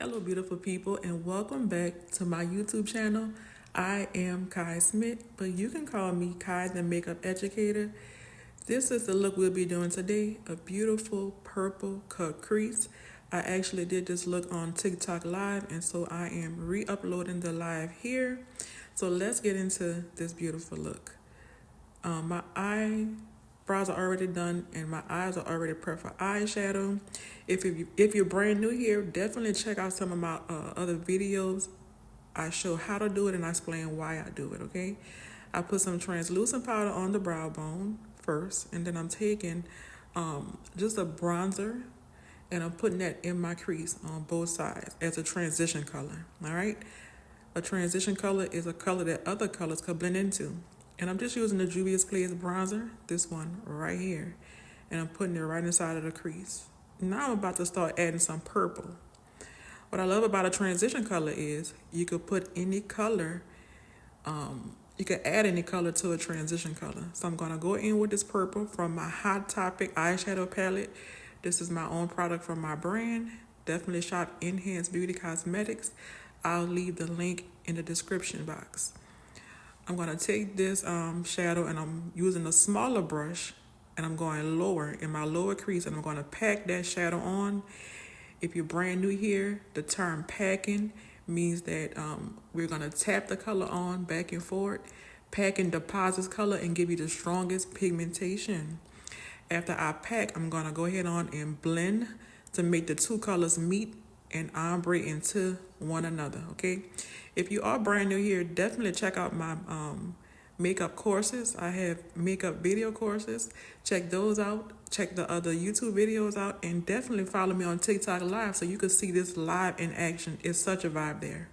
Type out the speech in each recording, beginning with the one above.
Hello, beautiful people, and welcome back to my YouTube channel. I am Kai Smith, but you can call me Kai the Makeup Educator. This is the look we'll be doing today, a beautiful purple cut crease. I actually did this look on TikTok Live, and so I am re-uploading the live here. So let's get into this beautiful look. My eyebrows are already done and my eyes are already prepped for eyeshadow. If you're brand new here, definitely check out some of my other videos. I show how to do it and I explain why I do it, okay? I put some translucent powder on the brow bone first, and then I'm taking just a bronzer and I'm putting that in my crease on both sides as a transition color, all right? A transition color is a color that other colors could blend into. And I'm just using the Juvias bronzer, this one right here. And I'm putting it right inside of the crease. Now I'm about to start adding some purple. What I love about a transition color is you could put any color, you could add any color to a transition color. So I'm going to go in with this purple from my Hot Topic eyeshadow palette. This is my own product from my brand. Definitely shop Enhanced Beauty Cosmetics. I'll leave the link in the description box. I'm going to take this shadow and I'm using a smaller brush and I'm going lower in my lower crease and I'm going to pack that shadow on. If you're brand new here, the term packing means that we're going to tap the color on back and forth. Packing deposits color and give you the strongest pigmentation. After I pack, I'm going to go ahead on and blend to make the two colors meet and ombre into one another, okay? If you are brand new here, definitely check out my makeup courses. I have makeup video courses. Check those out. Check the other YouTube videos out. And definitely follow me on TikTok Live so you can see this live in action. It's such a vibe there.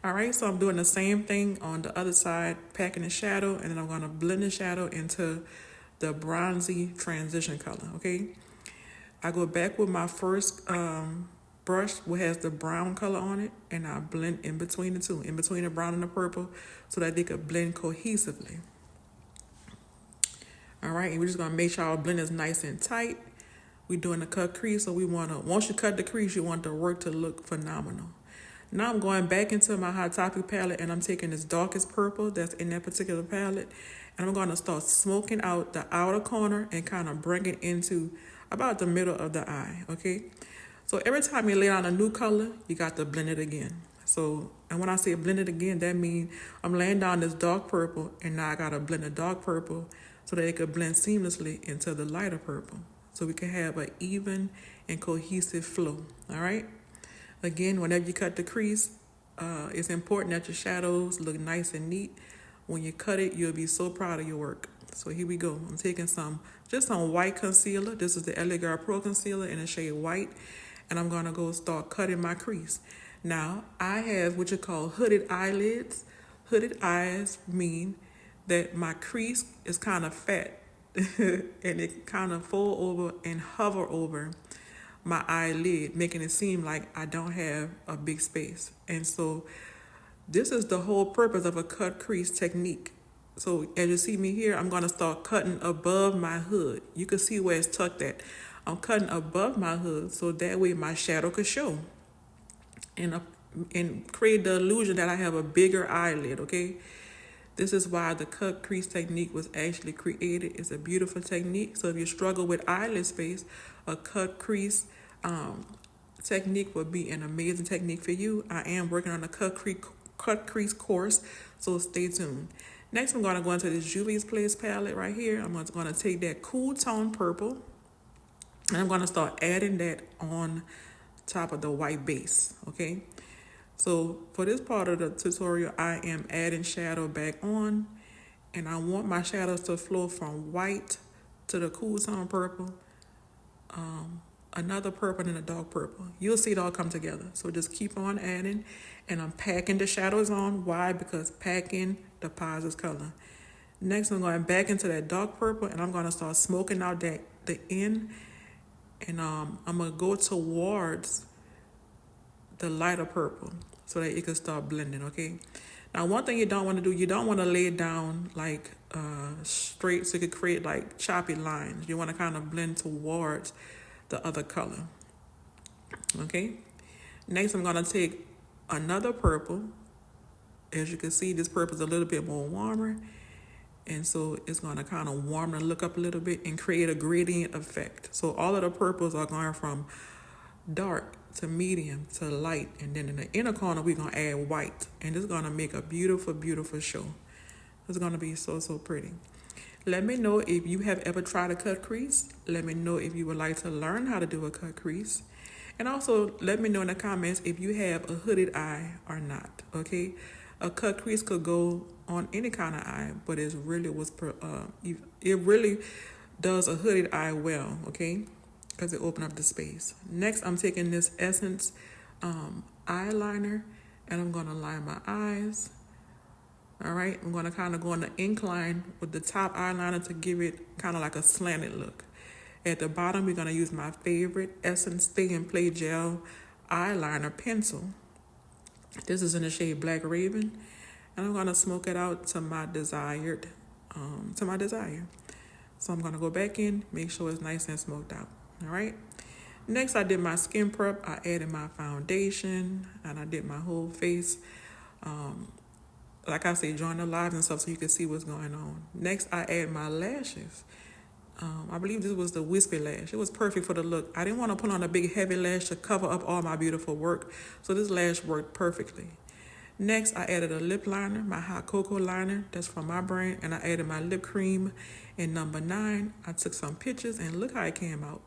All right, so I'm doing the same thing on the other side, packing the shadow, and then I'm going to blend the shadow into the bronzy transition color, okay? I go back with my first brush, which has the brown color on it, and I blend in between the two, in between the brown and the purple, so that they could blend cohesively. All right, and we're just gonna make sure our blend is nice and tight. We're doing a cut crease, so once you cut the crease, you want the work to look phenomenal. Now I'm going back into my Hot Topic palette, and I'm taking this darkest purple that's in that particular palette, and I'm gonna start smoking out the outer corner and kind of bring it into about the middle of the eye, okay? So every time you lay down a new color, you got to blend it again. So, and when I say blend it again, that means I'm laying down this dark purple, and now I got to blend the dark purple so that it could blend seamlessly into the lighter purple. So we can have an even and cohesive flow, all right? Again, whenever you cut the crease, it's important that your shadows look nice and neat. When you cut it, you'll be so proud of your work. So here we go. I'm taking just some white concealer. This is the Educator Pro Concealer in the shade white. And I'm going to go start cutting my crease. Now, I have what you call hooded eyelids. Hooded eyes mean that my crease is kind of fat. And it kind of fold over and hover over my eyelid, making it seem like I don't have a big space. And so this is the whole purpose of a cut crease technique. So as you see me here, I'm going to start cutting above my hood. You can see where it's tucked at. I'm cutting above my hood so that way my shadow could show and create the illusion that I have a bigger eyelid, okay? This is why the cut crease technique was actually created. It's a beautiful technique. So if you struggle with eyelid space, a cut crease technique would be an amazing technique for you. I am working on a cut crease course, so stay tuned. Next, I'm going to go into this Juvias palette right here. I'm going to take that cool tone purple, and I'm going to start adding that on top of the white base, okay? So for this part of the tutorial, I am adding shadow back on, and I want my shadows to flow from white to the cool tone purple, another purple and a dark purple. You'll see it all come together. So just keep on adding, and I'm packing the shadows on. Why? Because packing deposits color. Next, I'm going back into that dark purple, and I'm going to start smoking out the end, and I'm going to go towards the lighter purple so that it can start blending, okay? Now, one thing you don't want to do, you don't want to lay it down like straight so you could create like choppy lines. You want to kind of blend towards the other color, okay? Next, I'm going to take another purple. As you can see, this purple is a little bit more warmer. And so it's going to kind of warm the look up a little bit and create a gradient effect. So all of the purples are going from dark to medium to light. And then in the inner corner, we're going to add white. And it's going to make a beautiful, beautiful show. It's going to be so, so pretty. Let me know if you have ever tried a cut crease. Let me know if you would like to learn how to do a cut crease. And also let me know in the comments if you have a hooded eye or not, okay? A cut crease could go on any kind of eye, but it really does a hooded eye well, okay? Because it opens up the space. Next, I'm taking this Essence eyeliner, and I'm going to line my eyes. All right, I'm going to kind of go on the incline with the top eyeliner to give it kind of like a slanted look. At the bottom, we're going to use my favorite Essence Stay and Play Gel eyeliner pencil. This is in the shade Black Raven, and I'm going to smoke it out to my desire. So I'm going to go back in, make sure it's nice and smoked out. All right. Next, I did my skin prep. I added my foundation, and I did my whole face. Like I say, join the lives and stuff so you can see what's going on. Next, I add my lashes. I believe this was the wispy lash. It was perfect for the look. I didn't want to put on a big heavy lash to cover up all my beautiful work, so this lash worked perfectly. Next, I added a lip liner, my hot cocoa liner. That's from my brand, and I added my lip cream in number 9. I took some pictures, and look how it came out.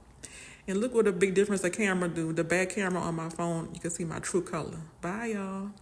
And look what a big difference the camera do. The back camera on my phone, you can see my true color. Bye, y'all.